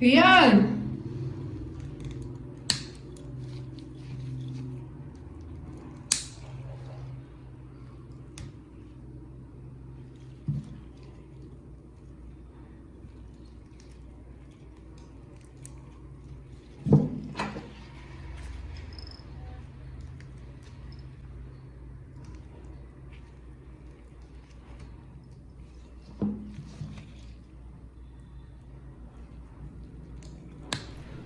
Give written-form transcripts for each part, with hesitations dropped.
Thicken.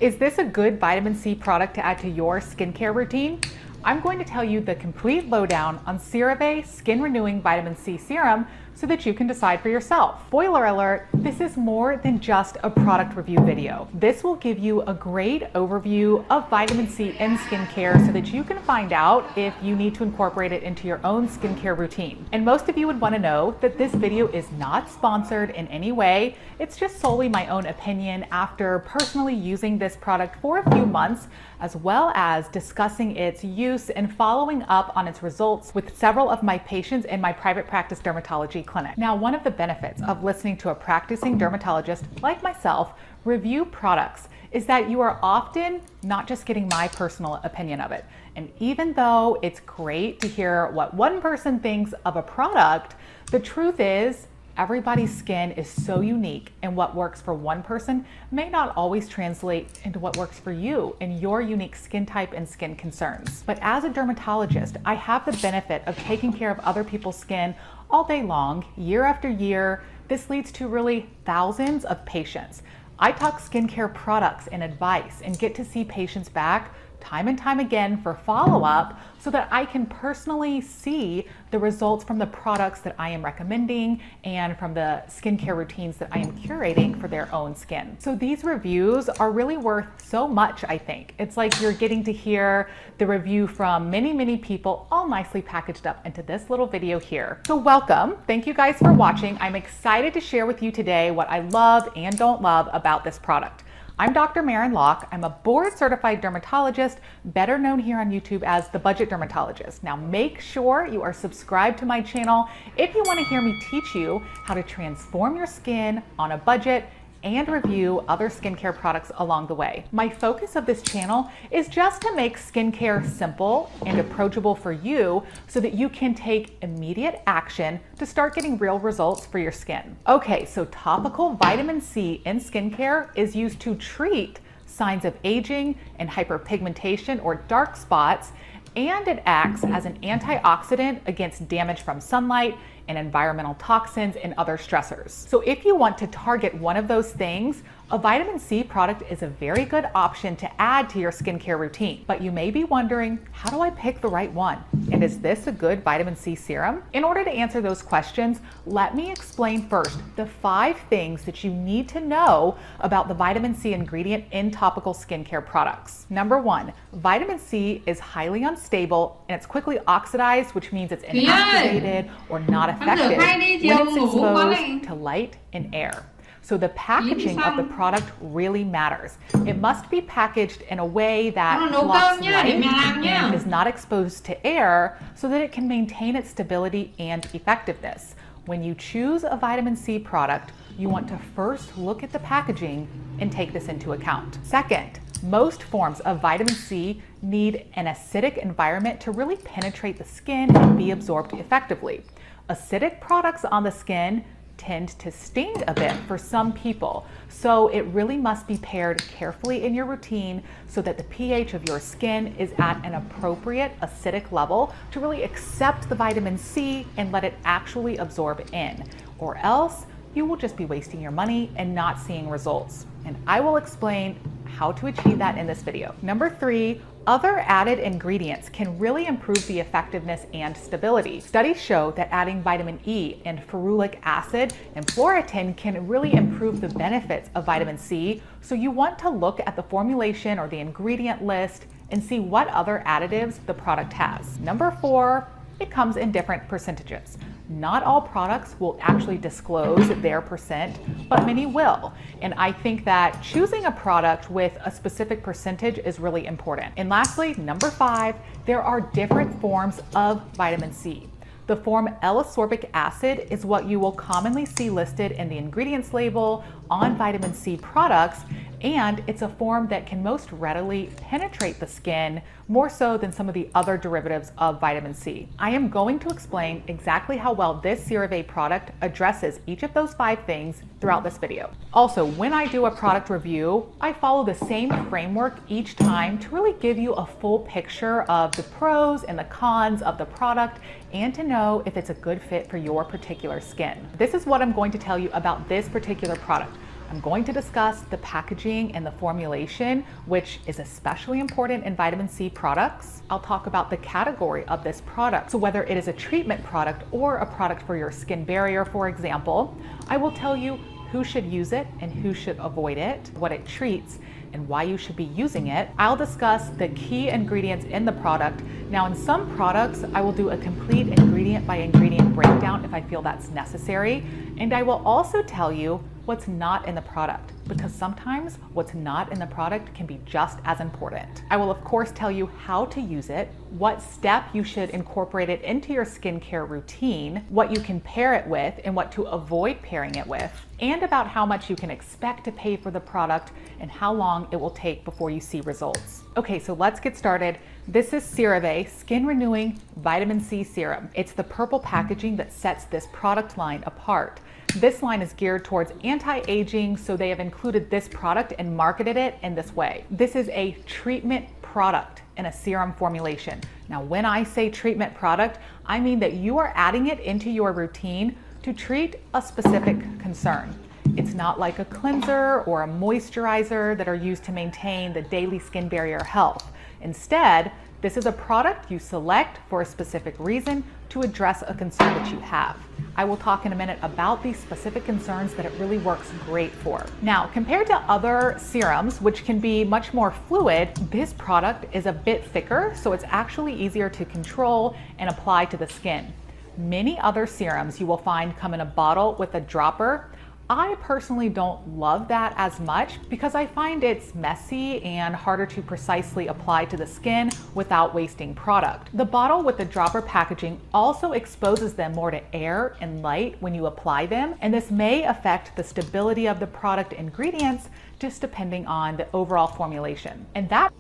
Is this a good vitamin C product to add to your skincare routine? I'm going to tell you the complete lowdown on CeraVe Skin Renewing Vitamin C Serum so that you can decide for yourself. Spoiler alert, this is more than just a product review video. This will give you a great overview of vitamin C in skincare so that you can find out if you need to incorporate it into your own skincare routine. And most of you would want to know that this video is not sponsored in any way. It's just solely my own opinion after personally using this product for a few months, as well as discussing its use and following up on its results with several of my patients in my private practice dermatology clinic. Now, one of the benefits of listening to a practicing dermatologist like myself review products is that you are often not just getting my personal opinion of it. And even though it's great to hear what one person thinks of a product, the truth is everybody's skin is so unique, and what works for one person may not always translate into what works for you and your unique skin type and skin concerns. But as a dermatologist, I have the benefit of taking care of other people's skin all day long, year after year. This leads to really thousands of patients. I talk skincare products and advice and get to see patients back time and time again for follow-up so that I can personally see the results from the products that I am recommending and from the skincare routines that I am curating for their own skin. So these reviews are really worth so much, I think. It's like you're getting to hear the review from many, many people all nicely packaged up into this little video here. So welcome. Thank you guys for watching. I'm excited to share with you today what I love and don't love about this product. I'm Dr. Maren Locke. I'm a board-certified dermatologist, better known here on YouTube as the Budget Dermatologist. Now make sure you are subscribed to my channel if you want to hear me teach you how to transform your skin on a budget and review other skincare products along the way. My focus of this channel is just to make skincare simple and approachable for you so that you can take immediate action to start getting real results for your skin. Okay, so topical vitamin C in skincare is used to treat signs of aging and hyperpigmentation or dark spots, and it acts as an antioxidant against damage from sunlight and environmental toxins and other stressors. So if you want to target one of those things, a vitamin C product is a very good option to add to your skincare routine. But you may be wondering, how do I pick the right one? And is this a good vitamin C serum? In order to answer those questions, let me explain first the 5 things that you need to know about the vitamin C ingredient in topical skincare products. Number 1, vitamin C is highly unstable and it's quickly oxidized, which means it's inactivated or not effective when it's exposed to light and air. So the packaging of the product really matters. It must be packaged in a way that blocks light and is not exposed to air so that it can maintain its stability and effectiveness. When you choose a vitamin C product, you want to first look at the packaging and take this into account. Second, most forms of vitamin C need an acidic environment to really penetrate the skin and be absorbed effectively. Acidic products on the skin tend to sting a bit for some people, so it really must be paired carefully in your routine so that the pH of your skin is at an appropriate acidic level to really accept the vitamin C and let it actually absorb in, or else you will just be wasting your money and not seeing results. And I will explain how to achieve that in this video. Number 3, other added ingredients can really improve the effectiveness and stability. Studies show that adding vitamin E and ferulic acid and Floritin can really improve the benefits of vitamin C, so you want to look at the formulation or the ingredient list and see what other additives the product has. Number 4, it comes in different percentages. Not all products will actually disclose their percent, but many will. And I think that choosing a product with a specific percentage is really important. And lastly, number 5, there are different forms of vitamin C. The form L-ascorbic acid is what you will commonly see listed in the ingredients label on vitamin C products, and it's a form that can most readily penetrate the skin, more so than some of the other derivatives of vitamin C. I am going to explain exactly how well this CeraVe product addresses each of those 5 things throughout this video. Also, when I do a product review, I follow the same framework each time to really give you a full picture of the pros and the cons of the product and to know if it's a good fit for your particular skin. This is what I'm going to tell you about this particular product. I'm going to discuss the packaging and the formulation, which is especially important in vitamin C products. I'll talk about the category of this product, so whether it is a treatment product or a product for your skin barrier, for example. I will tell you who should use it and who should avoid it, what it treats, and why you should be using it. I'll discuss the key ingredients in the product. Now, in some products, I will do a complete ingredient by ingredient breakdown if I feel that's necessary. And I will also tell you what's not in the product, because sometimes what's not in the product can be just as important. I will of course tell you how to use it, what step you should incorporate it into your skincare routine, what you can pair it with and what to avoid pairing it with, and about how much you can expect to pay for the product and how long it will take before you see results. Okay, so let's get started. This is CeraVe Skin Renewing Vitamin C Serum. It's the purple packaging that sets this product line apart. This line is geared towards anti-aging, so they have included this product and marketed it in this way. This is a treatment product in a serum formulation. Now, when I say treatment product, I mean that you are adding it into your routine to treat a specific concern. It's not like a cleanser or a moisturizer that are used to maintain the daily skin barrier health. Instead, this is a product you select for a specific reason to address a concern that you have. I will talk in a minute about these specific concerns that it really works great for. Now, compared to other serums, which can be much more fluid, this product is a bit thicker, so it's actually easier to control and apply to the skin. Many other serums you will find come in a bottle with a dropper. I personally don't love that as much because I find it's messy and harder to precisely apply to the skin without wasting product. The bottle with the dropper packaging also exposes them more to air and light when you apply them, and this may affect the stability of the product ingredients just depending on the overall formulation. And that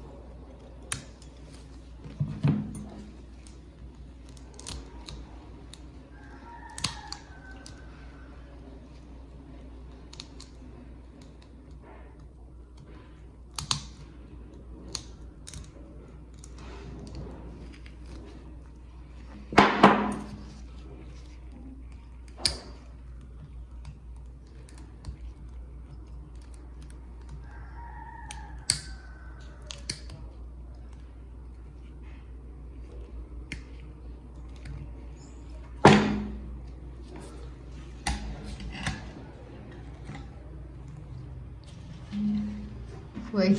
Wait.